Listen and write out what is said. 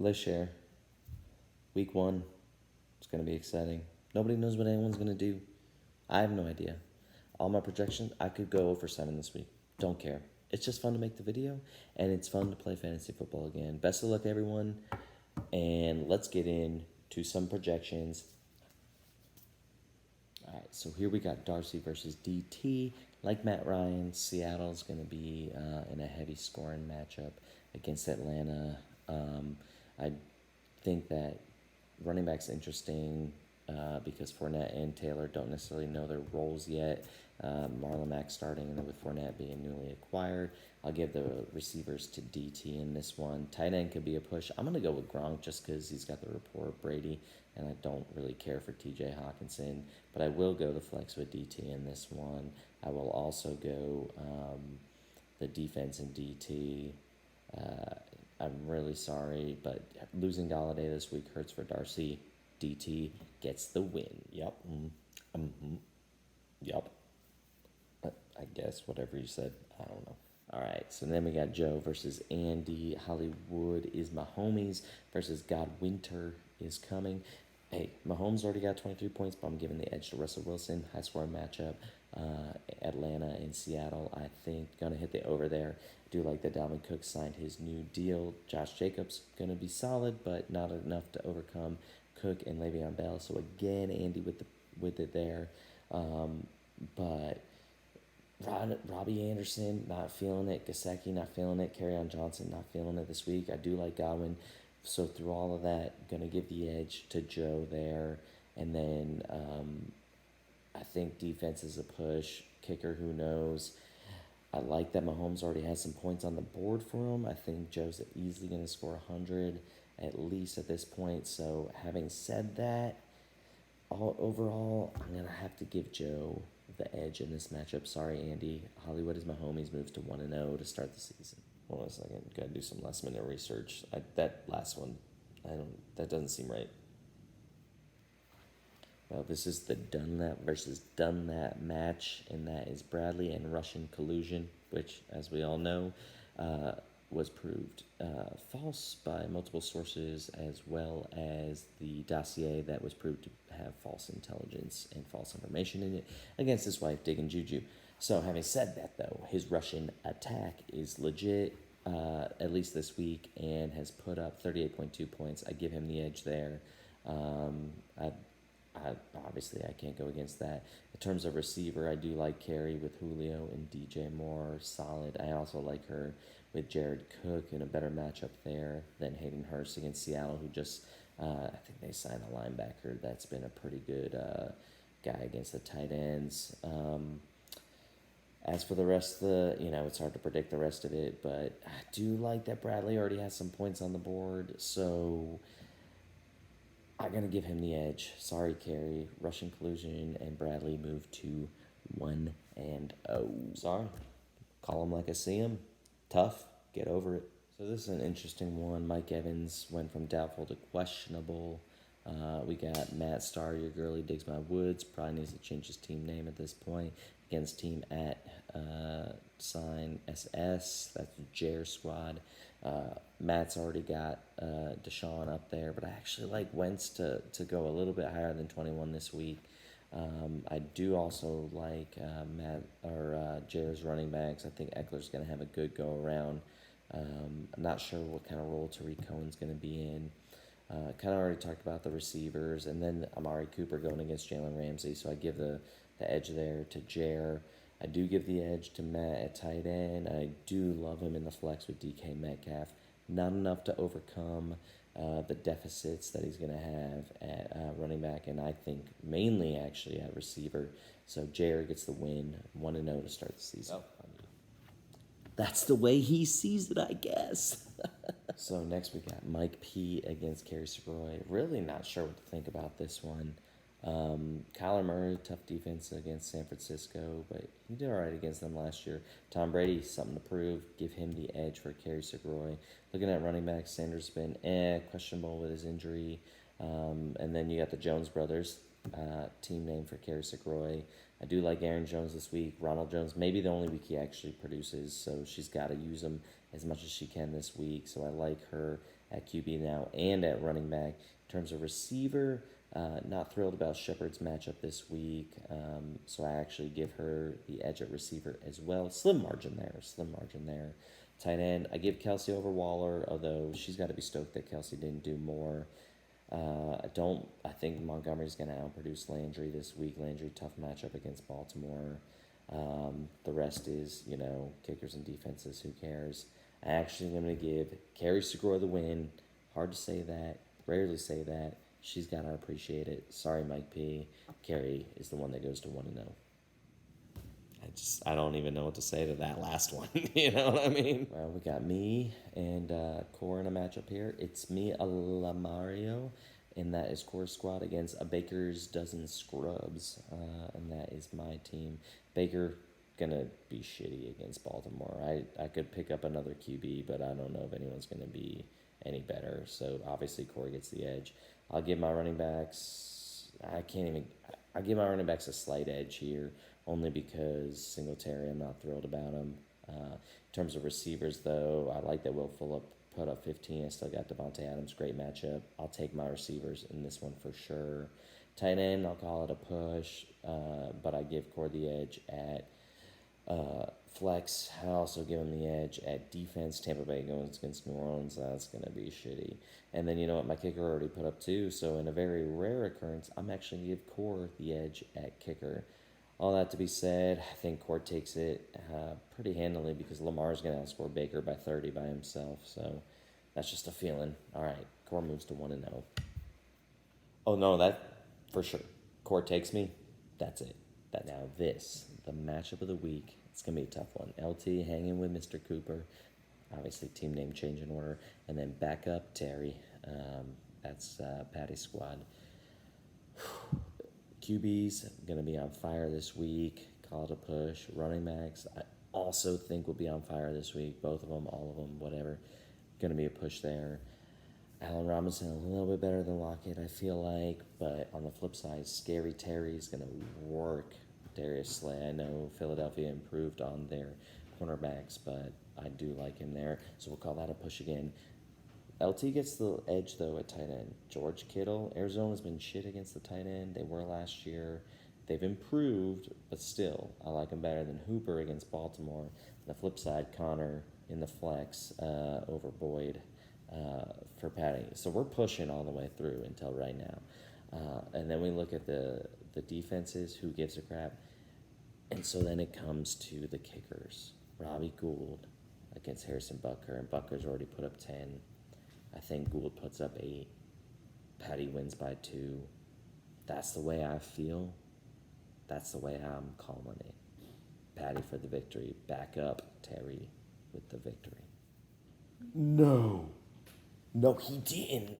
Let's share. Week 1. It's going to be exciting. Nobody knows what anyone's going to do. I have no idea. All my projections, I could go over 7 this week. Don't care. It's just fun to make the video, and it's fun to play fantasy football again. Best of luck, everyone, and let's get into some projections. All right, so here we got Darcy versus DT. Like Matt Ryan, Seattle's going to be in a heavy scoring matchup against Atlanta. I think that running back's interesting because Fournette and Taylor don't necessarily know their roles yet. Marlon Mack starting, and then with Fournette being newly acquired, I'll give the receivers to DT in this one. Tight end could be a push. I'm going to go with Gronk just because he's got the rapport of Brady, and I don't really care for TJ Hawkinson, but I will go the flex with DT in this one. I will also go the defense in DT. I'm really sorry, but losing Galladay this week hurts for Darcy. DT gets the win. Yep. Yep. I guess whatever you said. I don't know. All right, so then we got Joe versus Andy. Hollywood is Mahomes versus God Winter is coming. Hey, Mahomes already got 23 points, but I'm giving the edge to Russell Wilson. High scoring matchup. Atlanta and Seattle, I think, going to hit the over there. Do like that Dalvin Cook signed his new deal. Josh Jacobs going to be solid, but not enough to overcome Cook and Le'Veon Bell. So again, Andy with it there. But Robbie Anderson, not feeling it. Gesicki, not feeling it. Kerryon Johnson, not feeling it this week. I do like Godwin. So through all of that, going to give the edge to Joe there. And then I think defense is a push. Kicker, who knows? I like that Mahomes already has some points on the board for him. I think Joe's easily going to score 100 at least at this point. So having said that, overall, I'm going to have to give Joe the edge in this matchup. Sorry, Andy. Hollywood is Mahomes, moves to 1-0 to start the season. Hold on a second. Got to do some last minute research. That last one, that doesn't seem right. Well, this is the Dunlap versus Dunlap match, and that is Bradley and Russian collusion, which, as we all know, was proved false by multiple sources, as well as the dossier that was proved to have false intelligence and false information in it against his wife, Diggin' Juju. So having said that, though, his Russian attack is legit, at least this week, and has put up 38.2 points. I give him the edge there. Obviously, I can't go against that. In terms of receiver, I do like Carey with Julio and DJ Moore, solid. I also like her with Jared Cook in a better matchup there than Hayden Hurst against Seattle, who just, I think they signed a linebacker that's been a pretty good guy against the tight ends. As for the rest of the, it's hard to predict the rest of it, but I do like that Bradley already has some points on the board, so I'm going to give him the edge. Sorry, Carey. Russian collusion and Bradley move to 1-0. Sorry. Call him like I see him. Tough. Get over it. So this is an interesting one. Mike Evans went from doubtful to questionable. We got Matt Starr, your girlie digs my woods. Probably needs to change his team name at this point. Against team at sign SS. That's Jer squad. Matt's already got Deshaun up there, but I actually like Wentz to go a little bit higher than 21 this week. I do also like Jer's running backs. I think Eckler's going to have a good go around. I'm not sure what kind of role Tariq Cohen's going to be in. Kind of already talked about the receivers, and then Amari Cooper going against Jalen Ramsey, so I give the edge there to Jer. I do give the edge to Matt at tight end. I do love him in the flex with DK Metcalf. Not enough to overcome the deficits that he's going to have at running back, and I think mainly actually at receiver. So Jer gets the win, 1-0 to start the season. That's the way he sees it, I guess. So next we got Mike P against Kerry Soroy. Really not sure what to think about this one. Kyler Murray, tough defense against San Francisco, but he did all right against them last year. Tom Brady, something to prove. Give him the edge for Kerry Soroy. Looking at running back, Sanders has been questionable with his injury. And then you got the Jones brothers, team name for Kerry Soroy. I do like Aaron Jones this week. Ronald Jones, maybe the only week he actually produces, so she's got to use him as much as she can this week. So I like her at QB now and at running back. In terms of receiver, not thrilled about Shepard's matchup this week, so I actually give her the edge at receiver as well. Slim margin there, slim margin there. Tight end, I give Kelsey over Waller, although she's got to be stoked that Kelsey didn't do more. I think Montgomery's going to outproduce Landry this week. Landry, tough matchup against Baltimore. The rest is, kickers and defenses. Who cares? I actually am going to give Carrie Segura the win. Hard to say that. Rarely say that. She's got to appreciate it. Sorry, Mike P. Carrie is the one that goes to 1-0. I don't even know what to say to that last one. You know what I mean? Well, we got me and Core in a matchup here. It's me, a Lamario, and that is Core Squad against a Baker's Dozen Scrubs, and that is my team. Baker gonna be shitty against Baltimore. I could pick up another QB, but I don't know if anyone's gonna be any better. So obviously Core gets the edge. I'll give my running backs. I give my running backs a slight edge here, only because Singletary, I'm not thrilled about him. In terms of receivers, though, I like that Will Fuller put up 15. I still got Devontae Adams, great matchup. I'll take my receivers in this one for sure. Tight end, I'll call it a push, but I give Core the edge at flex. I also give him the edge at defense. Tampa Bay goes against New Orleans. That's going to be shitty. And then, you know what? My kicker already put up 2. So in a very rare occurrence, I'm actually going to give Core the edge at kicker. All that to be said, I think Core takes it pretty handily because Lamar's going to outscore Baker by 30 by himself. So that's just a feeling. All right, Core moves to 1-0. Oh, no, that for sure. Core takes me. That's it. Now this, the matchup of the week. It's going to be a tough one. LT hanging with Mr. Cooper. Obviously, team name change in order. And then backup Terry. That's Patty's squad. QB's going to be on fire this week. Call it a push. Running backs, I also think will be on fire this week. Both of them, all of them, whatever. Going to be a push there. Allen Robinson a little bit better than Lockett, I feel like. But on the flip side, Scary Terry is going to work Darius Slay. I know Philadelphia improved on their cornerbacks, but I do like him there. So we'll call that a push again. LT gets the edge, though, at tight end. George Kittle. Arizona's been shit against the tight end. They were last year. They've improved, but still, I like them better than Hooper against Baltimore. On the flip side, Connor in the flex over Boyd for Patty. So we're pushing all the way through until right now. And then we look at the defenses, who gives a crap. And so then it comes to the kickers. Robbie Gould against Harrison Butker, and Butker's already put up 10. I think Gould puts up 8. Patty wins by 2. That's the way I feel. That's the way I'm calling it. Patty for the victory. Back up Terry with the victory. No, he didn't.